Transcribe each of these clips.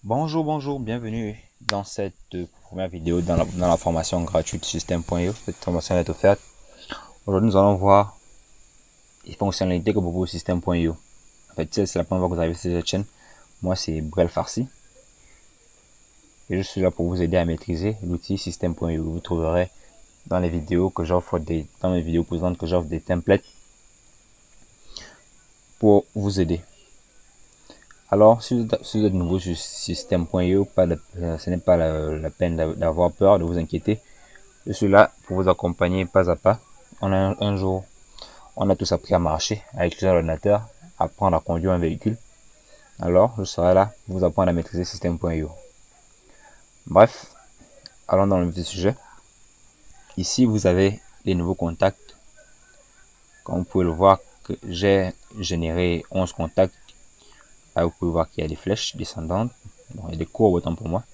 Bonjour, bienvenue dans cette première vidéo dans la formation gratuite Système.io. Cette formation est offerte. Aujourd'hui, nous allons voir les fonctionnalités que propose Système.io. En fait, c'est la première fois que vous arrivez sur cette chaîne. Moi, c'est Brel Farsi. Et je suis là pour vous aider à maîtriser l'outil Système.io. Vous trouverez dans les vidéos que j'offre dans mes vidéos présentes que j'offre des templates pour vous aider. Alors, si vous êtes nouveau sur Système.io, ce n'est pas la peine d'avoir peur, de vous inquiéter. Je suis là pour vous accompagner pas à pas. Un jour, on a tous appris à marcher, à utiliser l'ordinateur, à apprendre à conduire un véhicule. Alors, je serai là pour vous apprendre à maîtriser Système.io. Bref, allons dans le vif du sujet. Ici, vous avez les nouveaux contacts. Comme vous pouvez le voir, que j'ai généré 11 contacts. Là, vous pouvez voir qu'il y a des flèches descendantes. Bon, il y a des courbes autant pour moi.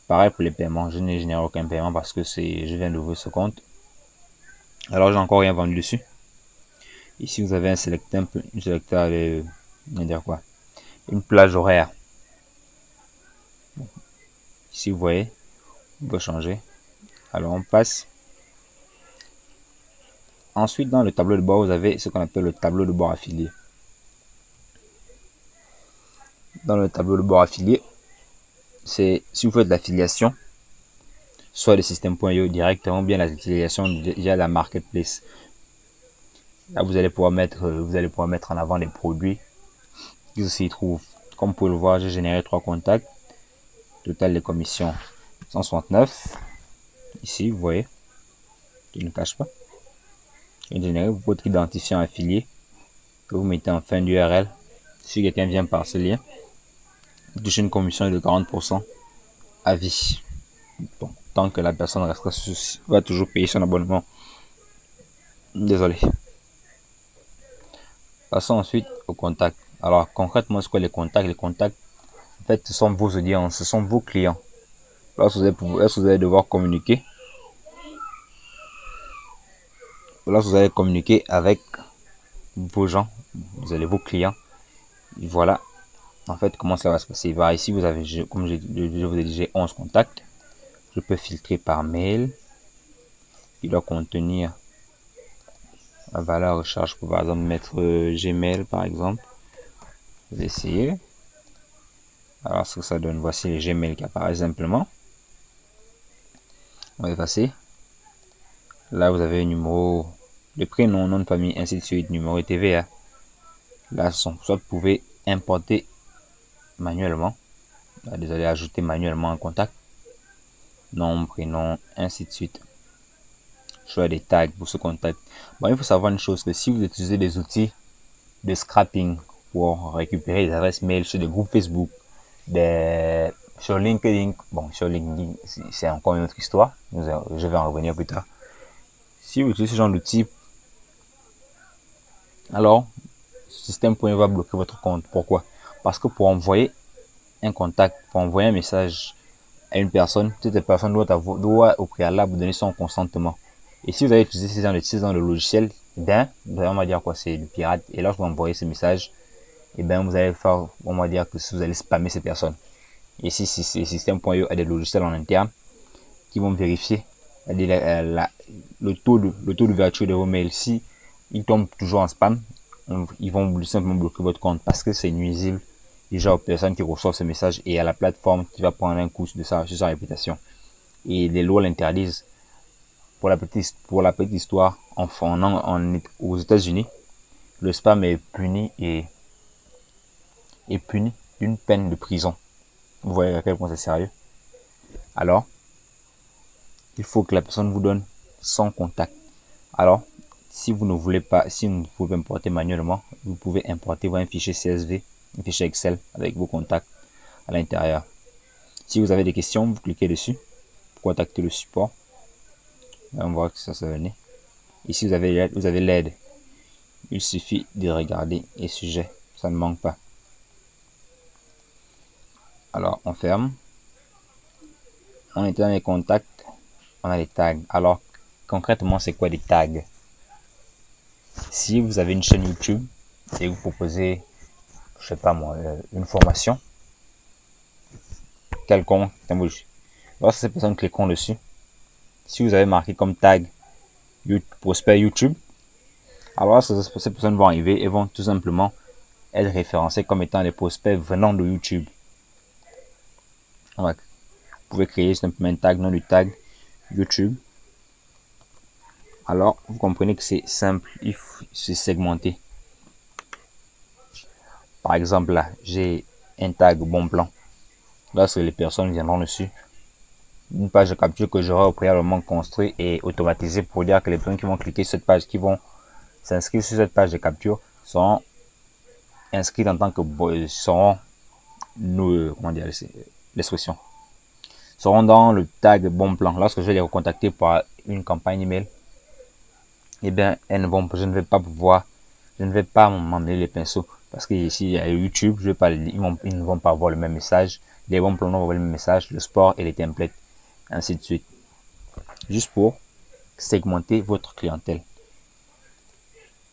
Pareil pour les paiements. Je n'ai généré aucun paiement parce que je viens d'ouvrir ce compte. Alors, j'ai encore rien vendu dessus. Ici, vous avez un sélecteur de, dire quoi, une plage horaire. Bon. Ici, vous voyez, on peut changer. Alors, on passe. Ensuite, dans le tableau de bord, vous avez ce qu'on appelle le tableau de bord affilié. Dans le tableau de bord affilié, c'est si vous faites l'affiliation, soit de Système.io directement, bien l'affiliation via la marketplace. Là, vous allez pouvoir mettre en avant les produits qui s'y trouvent. Comme vous pouvez le voir, j'ai généré 3 contacts. Total des commissions 169. Ici, vous voyez, je ne cache pas. Et générer votre identifiant affilié que vous mettez en fin d'URL. Si quelqu'un vient par ce lien, vous touchez une commission de 40% à vie. Bon, tant que la personne va toujours payer son abonnement. Désolé. Passons ensuite aux contacts. Alors concrètement, c'est quoi les contacts? Les contacts, en fait, ce sont vos audiences, ce sont vos clients. Lorsque vous allez devoir communiquer, lorsque vous allez communiquer avec vos gens, vos clients, voilà en fait comment ça va se passer. Ici, vous avez, comme je vous ai dit, j'ai 11 contacts. Je peux filtrer par mail. Il doit contenir la valeur recharge pour par exemple mettre Gmail par exemple. Je vais essayer. Alors ce que ça donne, voici les Gmail qui apparaissent simplement. On va effacer. Là vous avez le numéro, le prénom, nom de famille, ainsi de suite, numéro TVA. Là soit vous pouvez importer manuellement. Là, désolé, ajouter manuellement un contact. Nom, prénom, ainsi de suite. Choix des tags pour ce contact. Bon, il faut savoir une chose, que si vous utilisez des outils de scrapping pour récupérer des adresses mail sur des groupes Facebook, sur LinkedIn, bon, sur LinkedIn, c'est encore une autre histoire. Je vais en revenir plus tard. Si vous utilisez ce genre d'outils, alors, Système.io va bloquer votre compte. Pourquoi? Parce que pour envoyer un contact, pour envoyer un message à une personne, cette personne doit au préalable vous donner son consentement. Et si vous avez utilisé ces genre de logiciel, ben, on va dire quoi, c'est du pirate. Et lorsque vous envoyez ce message, et ben, vous allez faire, on va dire que vous allez spammer ces personnes. Et si Système.io a des logiciels en interne qui vont vérifier le taux d'ouverture de vos mails. Si ils tombent toujours en spam, ils vont simplement bloquer votre compte parce que c'est nuisible déjà aux personnes qui reçoivent ce message et à la plateforme qui va prendre un coup sur sa réputation. Et les lois l'interdisent. Pour la petite histoire, aux États-Unis, le spam est puni d'une peine de prison. Vous voyez à quel point c'est sérieux. Alors, il faut que la personne vous donne son contact. Alors, si vous ne pouvez importer manuellement, vous pouvez importer un fichier CSV, un fichier Excel avec vos contacts à l'intérieur. Si vous avez des questions, vous cliquez dessus pour contacter le support. On voit que ça se venait. Ici, vous avez l'aide. Il suffit de regarder les sujets. Ça ne manque pas. Alors, on ferme. On est dans les contacts. On a les tags. Alors, concrètement, c'est quoi des tags? Si vous avez une chaîne YouTube et vous proposez, je sais pas moi, une formation, quelconque. Lorsque ces personnes cliqueront dessus, si vous avez marqué comme tag prospect YouTube, alors ces personnes vont arriver et vont tout simplement être référencées comme étant des prospects venant de YouTube. Vous pouvez créer simplement un tag, nom du tag YouTube. Alors, vous comprenez que c'est simple, c'est segmenté. Par exemple, là, j'ai un tag bon plan. Lorsque les personnes viendront dessus, une page de capture que j'aurai préalablement construit et automatisée pour dire que les personnes qui vont cliquer sur cette page, qui vont s'inscrire sur cette page de capture, seront inscrites en tant que seront comment dire l'expression, seront dans le tag bon plan. Lorsque je vais les recontacter pour une campagne email, eh bien, je ne vais pas m'emmener les pinceaux parce que ici il y a YouTube, ils ne vont pas voir le même message. Les bons plans vont voir le même message, le sport et les templates, ainsi de suite. Juste pour segmenter votre clientèle.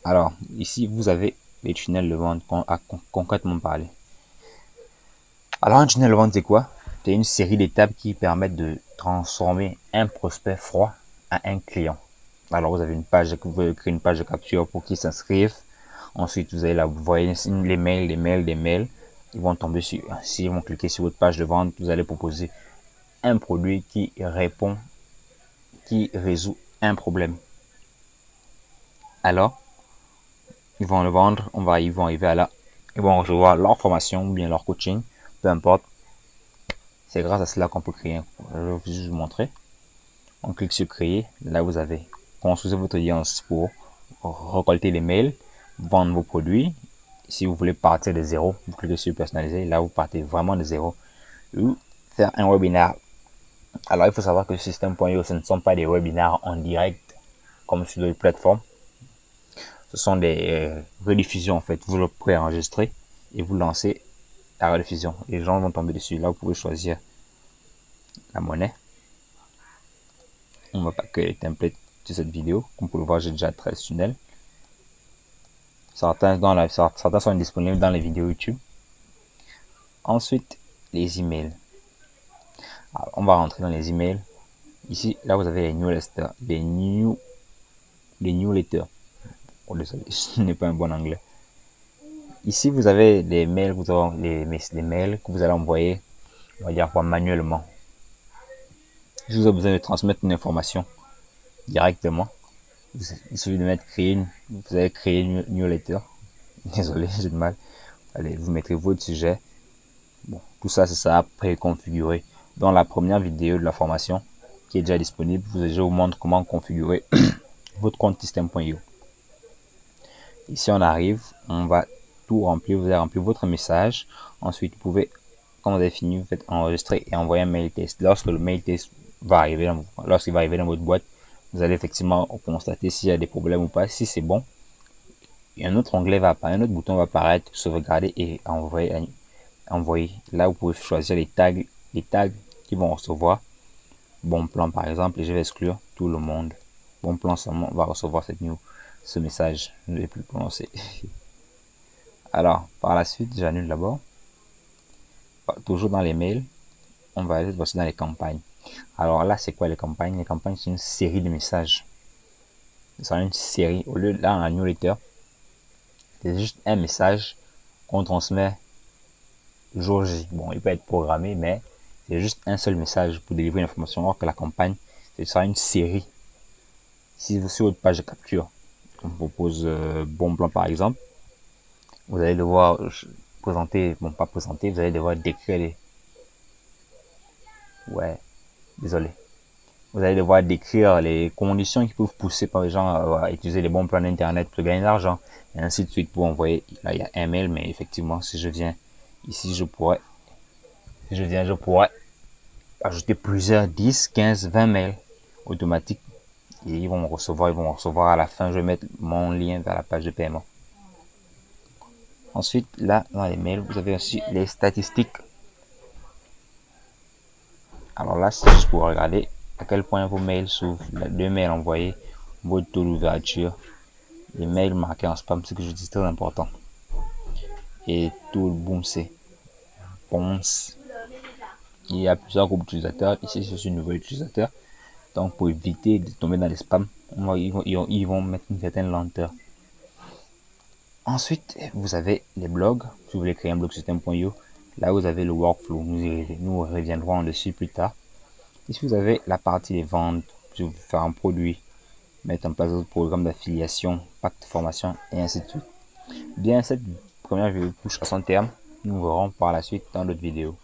Alors, ici, vous avez les tunnels de vente à concrètement parler. Alors, un tunnel de vente, c'est quoi? C'est une série d'étapes qui permettent de transformer un prospect froid à un client. Alors, vous avez vous pouvez créer une page de capture pour qu'ils s'inscrivent. Ensuite, vous allez là, vous voyez les mails. Ils vont tomber sur, s'ils vont cliquer sur votre page de vente, vous allez proposer un produit qui résout un problème. Alors, ils vont le vendre, ils vont arriver à là, ils vont recevoir leur formation ou bien leur coaching, peu importe. C'est grâce à cela qu'on peut créer. Je vais juste vous montrer. On clique sur créer. Là, vous avez construisez votre audience pour récolter les mails, vendre vos produits. Si vous voulez partir de zéro, vous cliquez sur personnaliser. Là, vous partez vraiment de zéro. Ou faire un webinaire. Alors, il faut savoir que System.io, ce ne sont pas des webinaires en direct comme sur d'autres plateformes. Ce sont des rediffusions en fait. Vous le préenregistrez et vous lancez la rediffusion. Les gens vont tomber dessus. Là, vous pouvez choisir la monnaie. On ne va pas que les templates de cette vidéo. Comme vous pouvez le voir, j'ai déjà 13 tunnels. Certains sont disponibles dans les vidéos YouTube. Ensuite, les emails. Alors, on va rentrer dans les emails. Ici, là, vous avez les newsletters. Les newsletters. Oh, désolé, ce n'est pas un bon anglais. Ici, vous avez les mails, les mails que vous allez envoyer, on va dire manuellement. Si vous avez besoin de transmettre une information directement, il suffit de mettre vous allez créer une newsletter. Désolé, j'ai du mal. Allez, vous mettrez votre sujet. Bon, tout ça, c'est ça préconfiguré. Dans la première vidéo de la formation qui est déjà disponible, je vous montre comment configurer votre compte System.io. Ici, on arrive, on va tout remplir. Vous allez remplir votre message. Ensuite, vous pouvez, quand vous avez fini, vous faites enregistrer et envoyer un mail test. Lorsque le mail test va arriver, lorsqu'il va arriver dans votre boîte, vous allez effectivement constater s'il y a des problèmes ou pas. Si c'est bon, un autre onglet va apparaître, un autre bouton va apparaître, sauvegarder et envoyer. Là, vous pouvez choisir les tags qui vont recevoir. Bon plan, par exemple, et je vais exclure tout le monde. Bon plan seulement va recevoir ce message. Je ne vais plus le prononcer. Alors, par la suite, j'annule d'abord. Toujours dans les mails, on va aller voici dans les campagnes. Alors là, c'est quoi les campagnes? Les campagnes, c'est une série de messages. C'est une série. Au lieu de là, en newsletter, c'est juste un message qu'on transmet jour J. Bon, il peut être programmé, mais c'est juste un seul message pour délivrer une information. Alors que la campagne, ce sera une série. Si vous sur votre page de capture, on vous propose bon plan par exemple, vous allez devoir présenter, bon pas présenter, vous allez devoir décrire les... Ouais, désolé. Vous allez devoir décrire les conditions qui peuvent pousser par les gens à utiliser les bons plans d'internet pour gagner de l'argent, et ainsi de suite pour envoyer. Là, il y a un mail, mais effectivement, si je viens ici, je pourrais ajouter plusieurs 10, 15, 20 mails automatiques et ils vont recevoir à la fin. Je vais mettre mon lien vers la page de paiement. Ensuite, là, dans les mails, vous avez aussi les statistiques. Alors là, c'est juste pour regarder à quel point vos mails s'ouvrent, les mails envoyés, votre taux d'ouverture, les mails marqués en spam, ce que je dis très important. Et tout le bounce. Il y a plusieurs groupes d'utilisateurs. Ici, je suis un nouveau utilisateur. Donc, pour éviter de tomber dans les spams, ils vont mettre une certaine lenteur. Ensuite, vous avez les blogs. Si vous voulez créer un blog système.io, là, vous avez le workflow. Nous reviendrons dessus plus tard. Ici, vous avez la partie des ventes. Si vous voulez faire un produit, mettre en place d'autres programmes d'affiliation, pack de formation, et ainsi de suite. Bien, cette première vidéo touche à son terme. Nous verrons par la suite dans d'autres vidéos.